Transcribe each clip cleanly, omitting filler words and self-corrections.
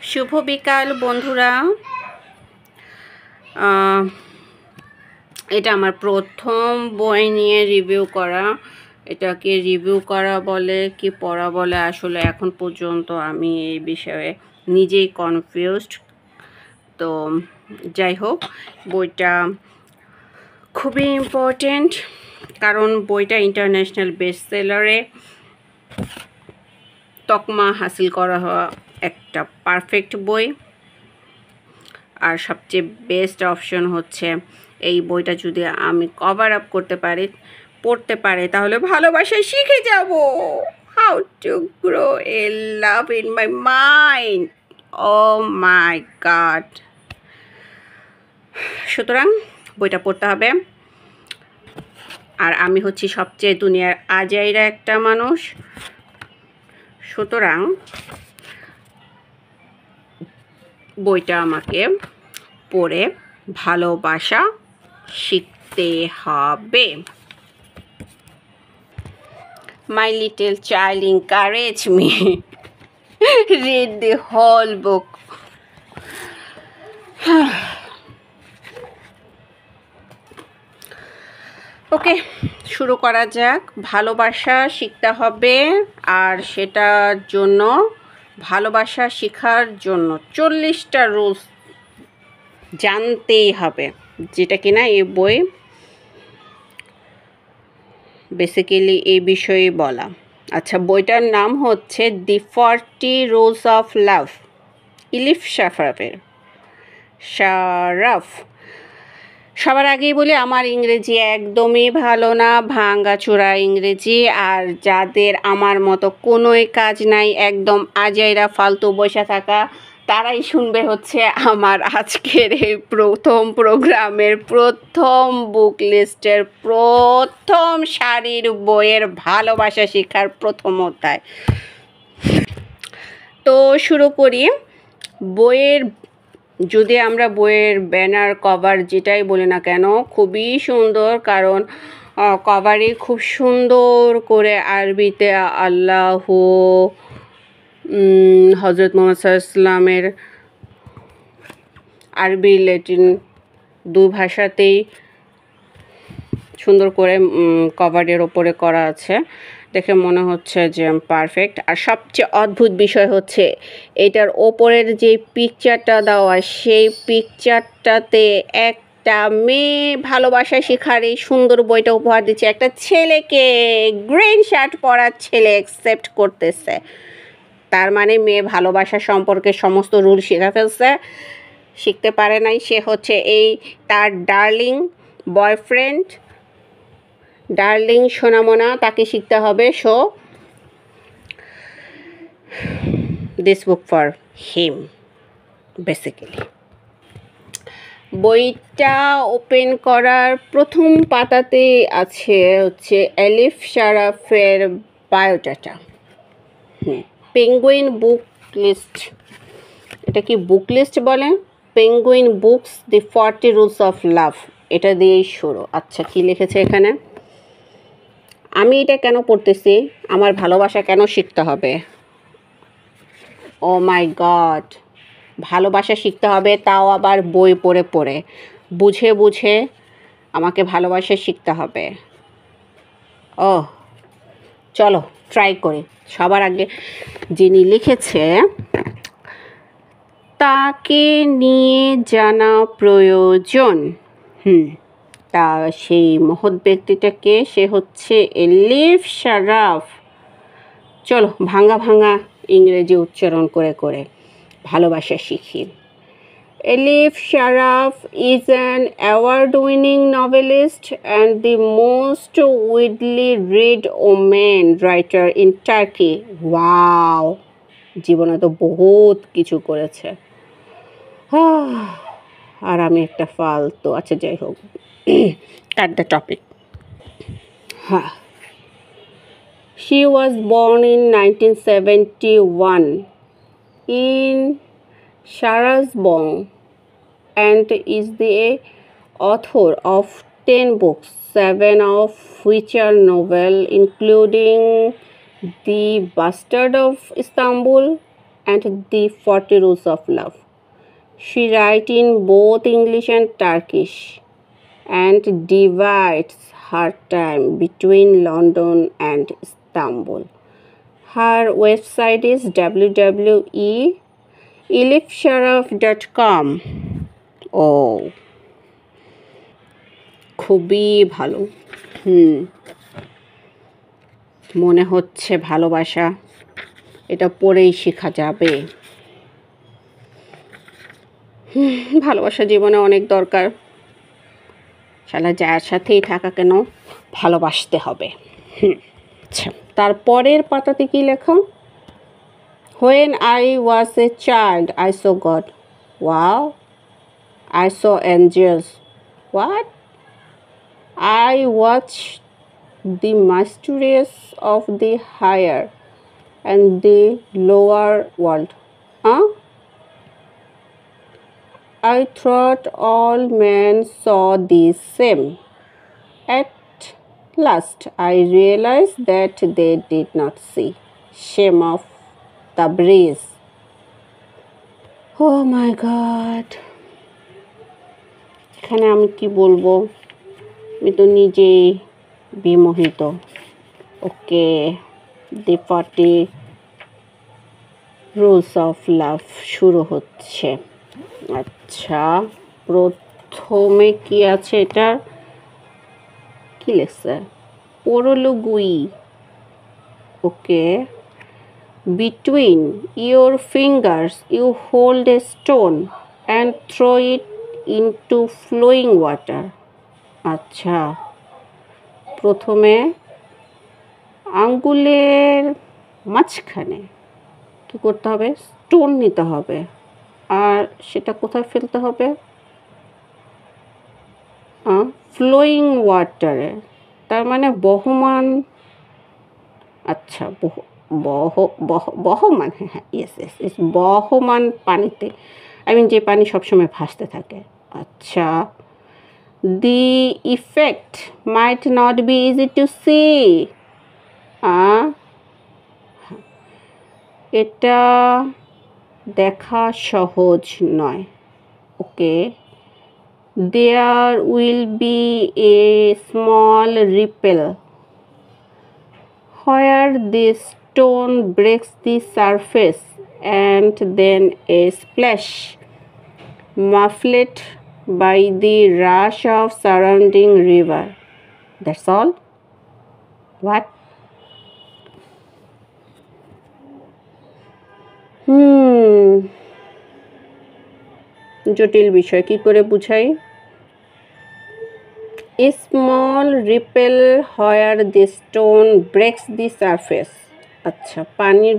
শুভ বিকাল বন্ধুরা। এটা আমার প্রথম বই নিয়ে রিভিউ করা। এটাকে রিভিউ করা বলে কি পড়া বলে, আসলে এখন পর্যন্ত আমি এই বিষয়ে নিজেই কনফিউজড। তো যাই হোক, বইটা খুবই ইম্পর্টেন্ট, কারণ বইটা ইন্টারন্যাশনাল বেস্টসেলারে তকমা হাসিল করা হওয়া একটা পারফেক্ট বই। আর সবচেয়ে বেস্ট অপশন হচ্ছে এই বইটা যদি আমি কভার আপ পড়তে পারি তাহলে ভালোবাসা শিখে যাব। How to grow a love in my mind. Oh my god. সুতরাং বইটা পড়তে হবে। আর আমি হচ্ছি সবচেয়ে দুনিয়ার আজাইরা একটা মানুষ, সুতরাং বইটা আমাকে পড়ে ভালোবাসা শিখতে হবে। My little child encouraged me read the whole book. ওকে, শুরু করা যাক। ভালোবাসা শিখতে হবে, আর সেটার জন্য ভালোবাসা শেখার জন্য 40টা রুলস জানতেই হবে, যেটা কিনা এই বই বেসিক্যালি এই বিষয়ে বলা। আচ্ছা, বইটার নাম হচ্ছে দি 40 রুলস অফ লাভ, ইলিফ শারাফ। সবার আগেই বলি, আমার ইংরেজি একদমই ভালো না, ভাঙ্গাচোরা ইংরেজি। আর যাদের আমার মতো কোনোই কাজ নাই, একদম আজাইরা ফালতু বসে থাকা, তারাই শুনবে হচ্ছে আমার আজকের এই প্রথম প্রোগ্রামের প্রথম বুক লিস্টের প্রথম সারির বইয়ের ভালোবাসা শেখার প্রথম অধ্যায়। তো শুরু করি। যদি আমরা বইয়ের ব্যানার কভার যেটাই বলি না কেন, খুবই সুন্দর, কারণ কভারে খুব সুন্দর করে আরবিতে আল্লাহ, হজরত মুহাম্মদ সাল্লাল্লাহু আলাইহি ওয়াসাল্লামের আরবি ল্যাটিন দুই ভাষাতেই সুন্দর করে কভারের ওপরে করা আছে। দেখে মনে হচ্ছে যে পারফেক্ট। আর সবচেয়ে অদ্ভুত বিষয় হচ্ছে এটার ওপরের যে পিকচারটা দেওয়া, সেই পিকচারটাতে একটা মেয়ে ভালোবাসা শেখার এই সুন্দর বইটা উপহার দিচ্ছে একটা ছেলেকে। গ্রিন শার্ট পরা ছেলে অ্যাকসেপ্ট করতেছে, তার মানে মেয়ে ভালোবাসা সম্পর্কে সমস্ত রুল শিখতে পারে নাই। সে হচ্ছে তার ডার্লিং বয়ফ্রেন্ড, ডার্লিং সোনামোনা, তাকে শিখতে হবে। So this book for him basically. বইটা ওপেন করার প্রথম পাতাতে আছে হচ্ছে এলিফ শারাফের বায়োডাটা। পেঙ্গুইন বুক লিস্ট, এটা কি বুক লিস্ট বলে? Penguin books the 40 rules of love, এটা দিয়েই শুরু। আচ্ছা, কি লিখেছে এখানে? আমি এটা কেন পড়তেছি? আমার ভালোবাসা কেন শিখতে হবে? ও মাই গড, ভালোবাসা শিখতে হবে, তাও আবার বই পড়ে পড়ে, বুঝে বুঝে আমাকে ভালোবাসা শিখতে হবে। ও চলো ট্রাই করি। সবার আগে যিনি লিখেছে তাকে নিয়ে জানা প্রয়োজন। তা সেই মহৎ ব্যক্তিটাকে, সে হচ্ছে এলিফ শারাফ। চলো ভাঙা ভাঙা ইংরেজি উচ্চারণ করে করে ভালোবাসা শিখি। এলিফ Sharaf is an award-winning novelist and the most widely read woman writer in Turkey. Wow, জীবনে তো বহুত কিছু করেছে। আর আমি একটা ফালতু। আচ্ছা যাই হোক, at the topic. She was born in 1971 in Sarasbong and is the author of 10 books, 7 of which are novel, including The Bastard of Istanbul and the 40 Rules of Love. She writes in both English and Turkish and divides her time between London and Istanbul. Her website is www.elifsharaf.com. Oh, খুবই ভালো। মনে হচ্ছে ভালোবাসা এটা পড়েই শেখা যাবে। ভালোবাসা জীবনে অনেক দরকার। শালা যার সাথেই থাকা কেন ভালোবাসতে হবে। আচ্ছা, তারপরের পাতাতে কি লেখা? When I was a child, I saw God. Wow. I saw angels. What? I watched the mysteries of the higher and the lower world. Huh? I thought all men saw the same. At last, I realized that they did not see. Shame of Tabriz. Oh my God. এখানে আমি কি বলবো? আমি তো নিজেই বিমোহিত। ওকে, the 40 Rules of Love শুরু হচ্ছে। আচ্ছা, প্রথমে কি আছে এটার? কি লেখছে? পরলগুই। ওকে, between your fingers you hold a stone and throw it into flowing water. আচ্ছা, প্রথমে আঙ্গুলের মাঝখানে কি করতে হবে? স্টোন নিতে হবে, আর সেটা কোথায় ফেলতে হবে? ফ্লোয়িং ওয়াটারে, তার মানে বহমান। আচ্ছা, বহমান, হ্যাঁ ইয়েস ইয়েস ইয়েস, বহমান পানিতে, যে পানি সবসময় ভাসতে থাকে। আচ্ছা, the effect might not be easy to see. এটা দেখা সহজ নয়। ওকে, there will be a small ripple where the stone breaks the surface and then a splash muffled by the rush of surrounding river. That's all? What? জটিল বিষয়, কি করে বুঝাই? A small ripple where the stone breaks the surface. আচ্ছা, পানির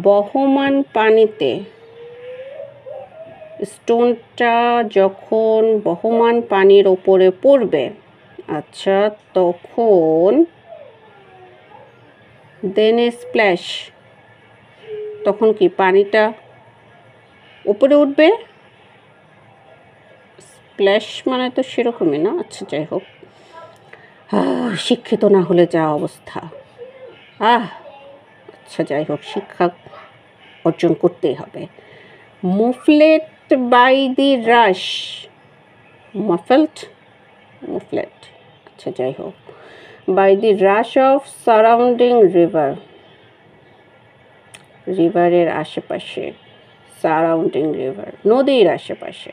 বহমান পানিতে স্টোনটা যখন বহমান পানির ওপরে পড়বে, আচ্ছা, তখন দেন এ স্প্ল্যাশ, তখন কি পানিটা উপরে উঠবে? স্প্ল্যাশ মানে তো সেরকমই না। আচ্ছা, যাই হোক, শিক্ষিত না হলে যা অবস্থা। আচ্ছা, যাই হোক, শিক্ষা অর্জন করতেই হবে। মুফলেট বাই দি রাশ, মুফলেট, আচ্ছা যাই হোক, by the rush of surrounding river, রিভারের আশেপাশে, সারাউন্ডিং রিভার, নদীর আশেপাশে।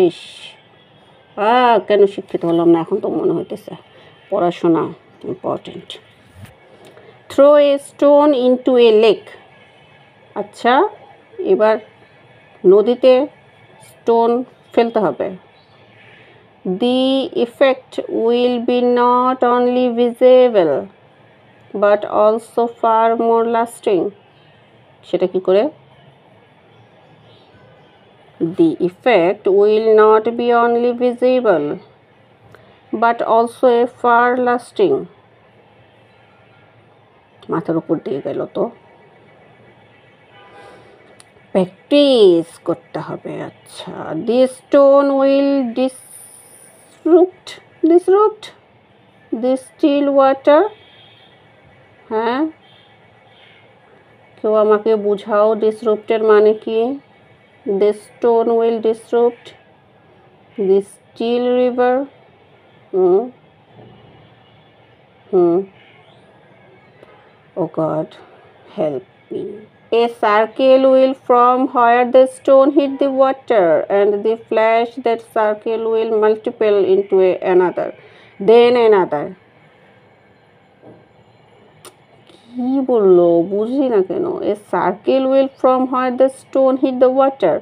ইস, কেন শিক্ষিত হলাম না? এখন তো মনে হইতেছে পড়াশোনা important. Throw a stone into a lake. আচ্ছা, এবার নদীতে স্টোন ফেলতে হবে। The effect will be not only visible but also far more lasting. সেটা কি করে? The effect will not be only visible but also a far lasting. মাথার উপর দিয়ে গেল তো। প্র্যাকটিস করতে হবে। আচ্ছা, the stone will disrupt the still water. হ্যাঁ, কেউ আমাকে বুঝাও ডিসরুপ্টের মানে কি? The stone will disrupt the still river. Oh God, help me. A circle will form where the stone hit the water, and the flash that circle will multiply into another, then another. কি বললো বুঝি না কেন? A circle will form where the stone hit the water.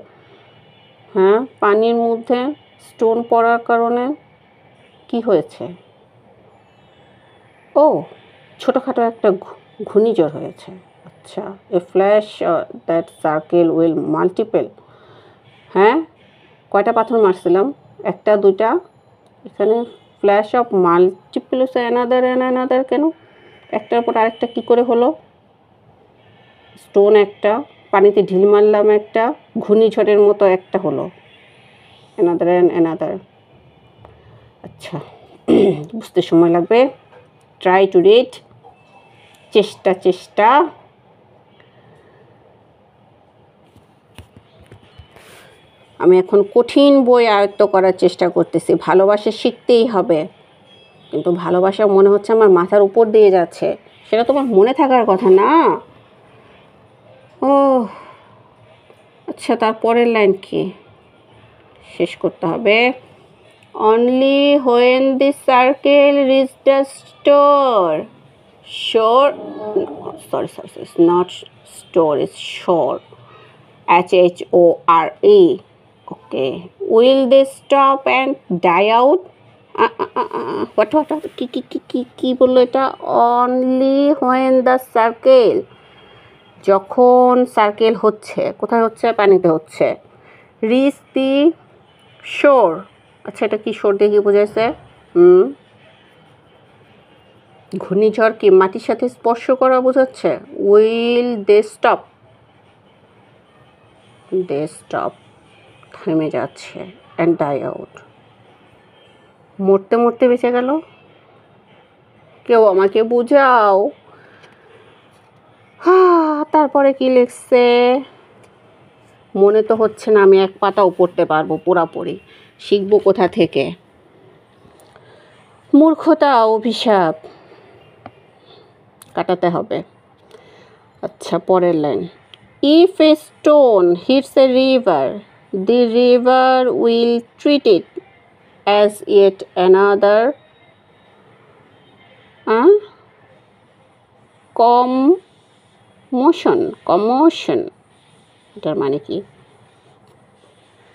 হ্যাঁ, পানির মধ্যে stone পড়ার কারণে কি হয়েছে? ও, ছোটোখাটো একটা ঘূর্ণিঝড় হয়েছে। আচ্ছা, a flash that circle will multiple. হ্যাঁ, কয়টা পাথর মারছিলাম? একটা, দুইটা। এখানে ফ্ল্যাশ অফ মাল্টিপল অ্যানাদার কেন? একটার পর আরেকটা কী করে হলো? স্টোন একটা, পানিতে ঢিল মারলাম একটা, ঘূর্ণিঝড়ের মতো একটা হলো। অ্যানাদার। আচ্ছা, বুঝতে সময় লাগবে। Try to read. চেষ্টা। আমি এখন কঠিন বই আয়ত্ত করার চেষ্টা করতেছি। ভালোবাসা শিখতেই হবে, কিন্তু ভালোবাসা মনে হচ্ছে আমার মাথার উপর দিয়ে যাচ্ছে। সেটা তোমার মনে থাকার কথা না। ও আচ্ছা, তারপরের লাইন কি? শেষ করতে হবে। Only when the circle reached the shore. It's not store, it's shore. HHORE. Okay. Will they stop and die out? What? কি বললো এটা? Only when the circle. যখন সার্কেল হচ্ছে, কোথায় হচ্ছে? পানিতে হচ্ছে। Reach the shore. আচ্ছা, এটা কি শোর দিয়ে কি বোঝাইছে? ঘূর্ণিঝড় কি মাটির সাথে স্পর্শ করা বোঝাচ্ছে? উইল দে স্টপ, থেমে যাচ্ছে। অ্যান্ড ডাই আউট, মরতে বেঁচে গেল। কেউ আমাকে বুঝাও। তারপরে কি লিখছে? মনে তো হচ্ছে না আমি এক পাতাও পড়তে পারবো পুরাপুরি। শিখবো কোথা থেকে? মূর্খতা, অভিশাপ কাটাতে হবে। আচ্ছা, পরের line. If a stone hits a river, the river will treat it as yet another commotion. এটার মানে কি?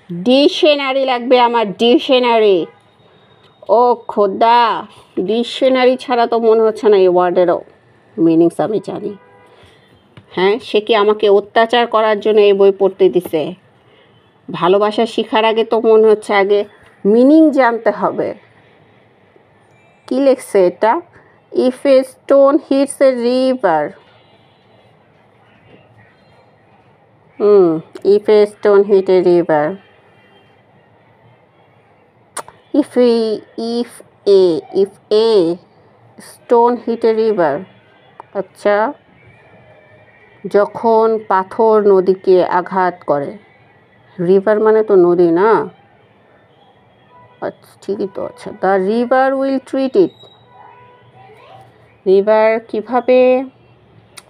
ডিকশনারি লাগবে আমার, ডিকশনারি। ও খোদা, ডিকশনারি ছাড়া তো মনে হচ্ছে না এই ওয়ার্ডেরও মিনিংস আমি জানি। হ্যাঁ, সে কি আমাকে অত্যাচার করার জন্য এই বই পড়তে দিছে? ভালোবাসা শেখার আগে তো মনে হচ্ছে আগে মিনিং জানতে হবে। কি লিখছে এটা? If a stone hits a river, if a stone hit a river, if a stone hit a river. আচ্ছা, যখন পাথর নদীকে আঘাত করে। রিভার মানে তো নদী না? আচ্ছা, ঠিকই তো আছে। The river will treat it. River কিভাবে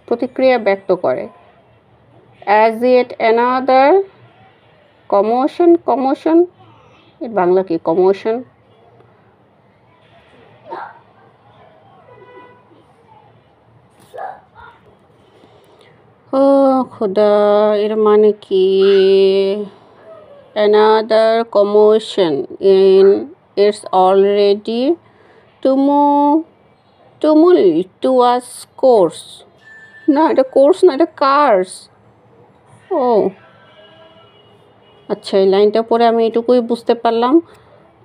প্রতিক্রিয়া ব্যক্ত করে? As it another commotion. এর বাংলা কি? কমোশন। ও খোদা, এর মানে কি? Another commotion in it's already tumultuous course. না, এটা কোর্স না, এটা কার্স। ও আচ্ছা, এই লাইনটা পরে আমি এটুকুই বুঝতে পারলাম,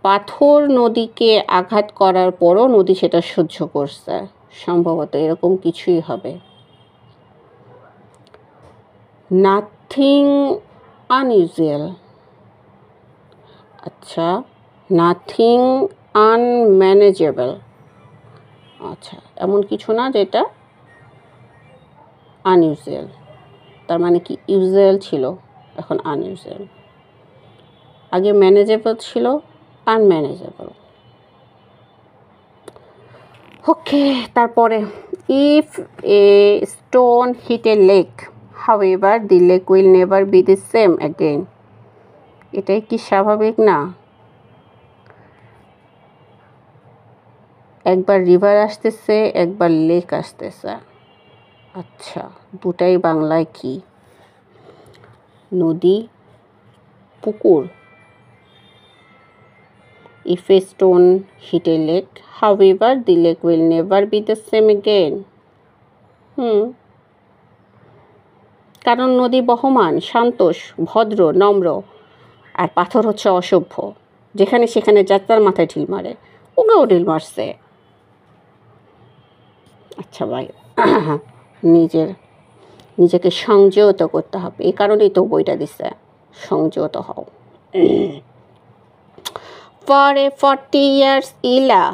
পাথর নদীকে আঘাত করার পরও নদী সেটা সহ্য করছে। সম্ভবত এরকম কিছুই হবে। Nothing unusual. আচ্ছা, নাথিং আনম্যানেজেবল। আচ্ছা, এমন কিছু না যেটা আনইউজুয়াল। তার মানে কি ইউজুয়াল ছিল, এখন আনইউজুয়াল। আগে ম্যানেজেবল ছিল, আনম্যানেজেবল। ওকে, তারপরে if a stone hit a lake, however the lake will never be the same again. এটাই কি স্বাভাবিক না? একবার রিভার আসতেছে, একবার লেক আসতেছে। আচ্ছা, দুটাই বাংলায় কি? নদী, পুকুর। If a stone hit a lake, however, the lake will never be the same again. কারণ নদী বহমান, শান্ত, ভদ্র, নম্র, আর পাথর হচ্ছে অসভ্য, যেখানে সেখানে যাত্রার মাথায় ঢিল মারে। ওকেও ঢিল মারছে। আচ্ছা ভাই, নিজেকে সংযত করতে হবে, এই কারণেই তো বইটা দিছে, সংযত হও। For a 40 years Ella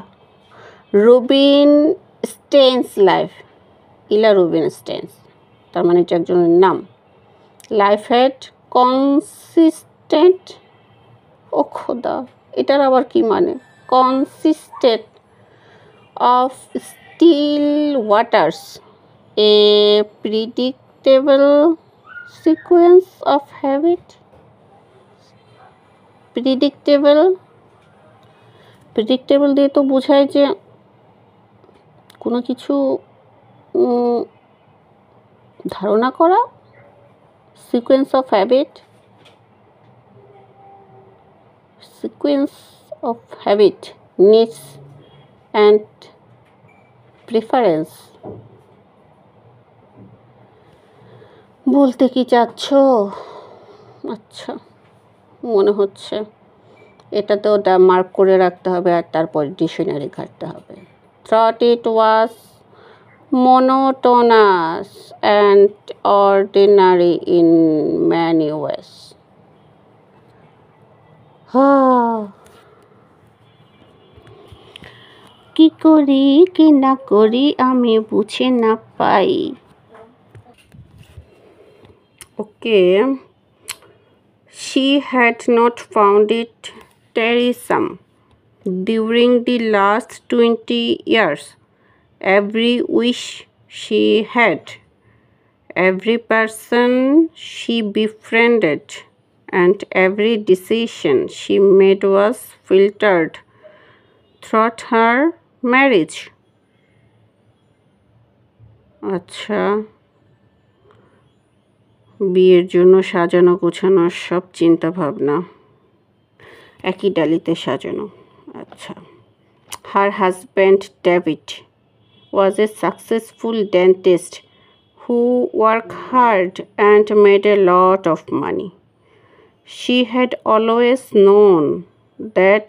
Rubinstein's life, Ella Rubinstein, তার মানে এটা একজনের নাম, life had consistent, ও খোদা, এটার আবার কি মানে? consisted of still waters, a predictable sequence of habit. Predictable দিয়ে তো বোঝায় যে কোনো কিছু ধারণা করা। Sequence of habit, needs and preference বলতে কি চাচ্ছ? আচ্ছা, মনে হচ্ছে এটাতেও মার্ক করে রাখতে হবে, আর তারপর ডিকশনারি ঘাটতে হবে। Thought it was monotonous and ordinary in many ways. কি করি কি না করি আমি বুঝে না পাই। ওকে, she had not found it tiresome during the last 20 years. Every wish she had, every person she befriended, and every decision she made was filtered through her marriage. আচ্ছা, বিয়ের জন্য সাজানো গোছানো সব চিন্তা ভাবনা একই ডালিতে সাজানো। আচ্ছা, her husband David was a successful dentist who worked hard and made a lot of money. She had always known that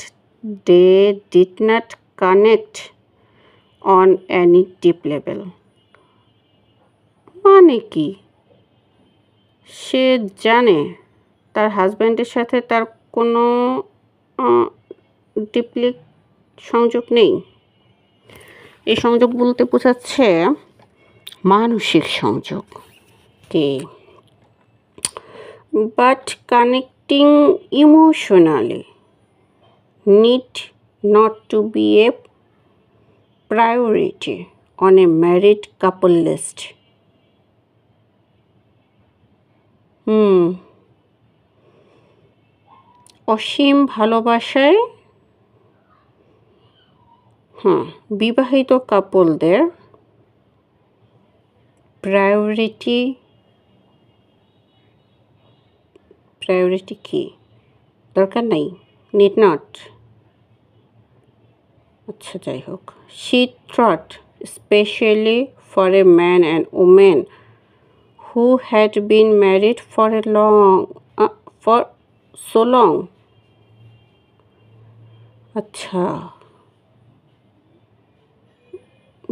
they did not connect on any deep level. মানে কি? সে জানে তার হাজব্যান্ডের সাথে তার কোনো ডিপলি সংযোগ নেই। এই সংযোগ বলতে বোঝাচ্ছে মানসিক সংযোগ। কে but connecting emotionally need not to be a priority on a married couple list. অসীম ভালোবাসায় বিবাহিত কাপলদের প্রায়োরিটি কি দরকার নাই, নিড নট। আচ্ছা, যাই হোক, she thought especially for a man and woman who had been married for so long. আচ্ছা,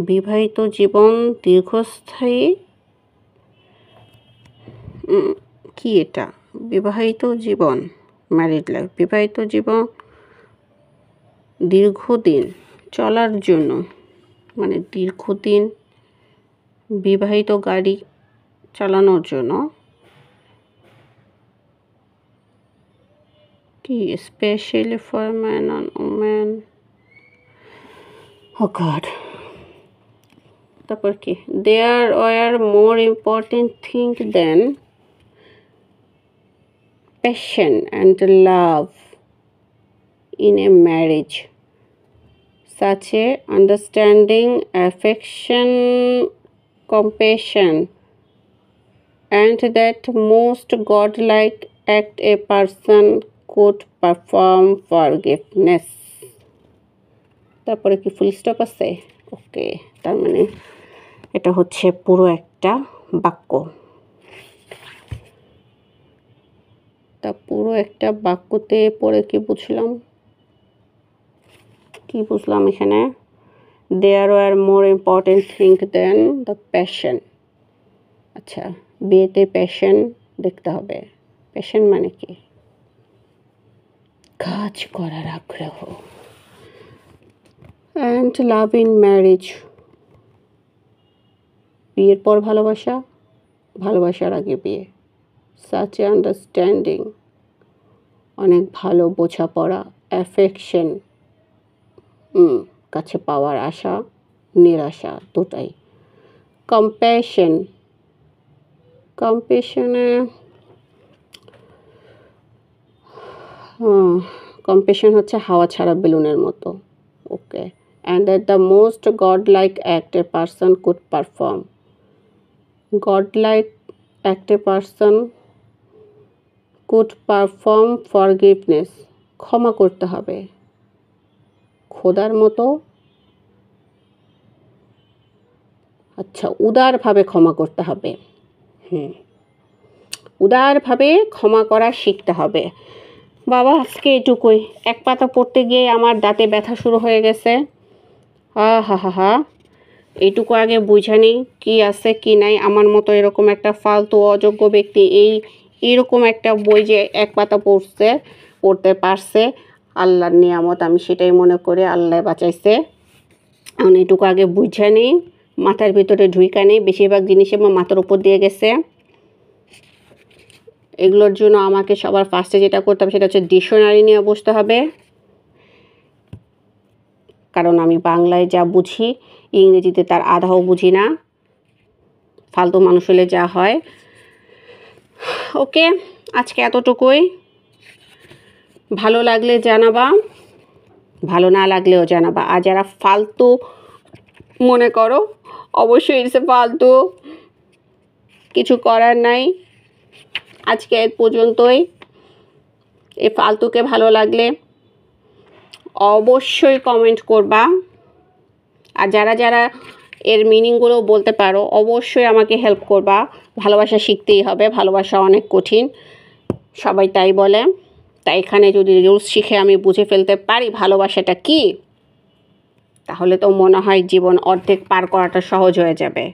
বিবাহিত জীবন দীর্ঘস্থায়ী, কি এটা? বিবাহিত জীবন, ম্যারিড লাইফ, বিবাহিত জীবন দীর্ঘদিন চলার জন্য, দীর্ঘদিন বিবাহিত গাড়ি চালানোর জন্য কি specially for man and women, oh god. তারপর কি, there were more important thing than passion and love in a marriage, such as understanding, affection, compassion, and that most godlike act a person could perform forgiveness. তারপরে কি full stop আছে? ওকে, তার মানে এটা হচ্ছে পুরো একটা বাক্য। তা পুরো একটা বাক্যতে পড়ে কি বুঝলাম, এখানে? There are more important thing than the passion. আচ্ছা, বিয়েতে প্যাশন দেখতে হবে। প্যাশন মানে কি? কাজ করার আগ্রহ। অ্যান্ড লাভ ইন ম্যারেজ, বিয়ের পর ভালোবাসা, ভালোবাসার আগে বিয়ে। সাচ এ আন্ডারস্ট্যান্ডিং, অনেক ভালো বোঝাপড়া। অ্যাফেকশন, কাছে পাওয়ার আশা, নিরাশা দুটাই। কম্প্যাশন, কম্প্যাশন হচ্ছে হাওয়া ছাড়া বেলুনের মতো। Okay, and that the most god like act a person could perform. God like act a person could perform forgiveness, ক্ষমা করতে হবে। খোদার মতো, আচ্ছা, উদারভাবে ক্ষমা করতে হবে। উদারভাবে ক্ষমা করা শিখতে হবে। বাবা, আজকে এটুকুই। এক পাতা পড়তে গিয়ে আমার দাঁতে ব্যথা শুরু হয়ে গেছে। হা, এইটুকু আগে বুঝে নিই কী আছে কি নাই। আমার মতো এরকম একটা ফালতু অযোগ্য ব্যক্তি এইরকম একটা বই যে এক পাতা পড়তে পারছে, আল্লাহর নিয়ামত, আমি সেটাই মনে করে। আল্লাহ বাঁচাইছে। এখন এইটুকু আগে বুঝে নিই, মাথার ভিতরে ঢুইকা নেই। বেশিরভাগ জিনিসই আমার মাথার উপর দিয়ে গেছে। এগুলোর জন্য আমাকে সবার ফার্স্টে যেটা করতে হবে সেটা হচ্ছে ডিকশনারি নিয়ে বসতে হবে, কারণ আমি বাংলায় যা বুঝি ইংরেজিতে তার আধাও বুঝি না। ফালতু মানুষ হলে যা হয়। ওকে, আজকে এতটুকুই। ভালো লাগলে জানাবা, ভালো না লাগলেও জানাবা। আর যারা ফালতু মনে করো, অবশ্যই ইটস এ ফালতু, কিছু করার নাই। আজকে এর পর্যন্তই। এই ফালতুকে ভালো লাগলে অবশ্যই কমেন্ট করবা। আর যারা এর মিনিংগুলো বলতে পারো অবশ্যই আমাকে হেল্প করবা। ভালোবাসা শিখতেই হবে, ভালোবাসা অনেক কঠিন, সবাই তাই বলে। তাই এখানে যদি রুলস শিখে আমি বুঝে ফেলতে পারি ভালোবাসাটা কি, তাহলে তো মনে হয় জীবন অর্ধেক পার করাটা সহজ হয়ে যাবে।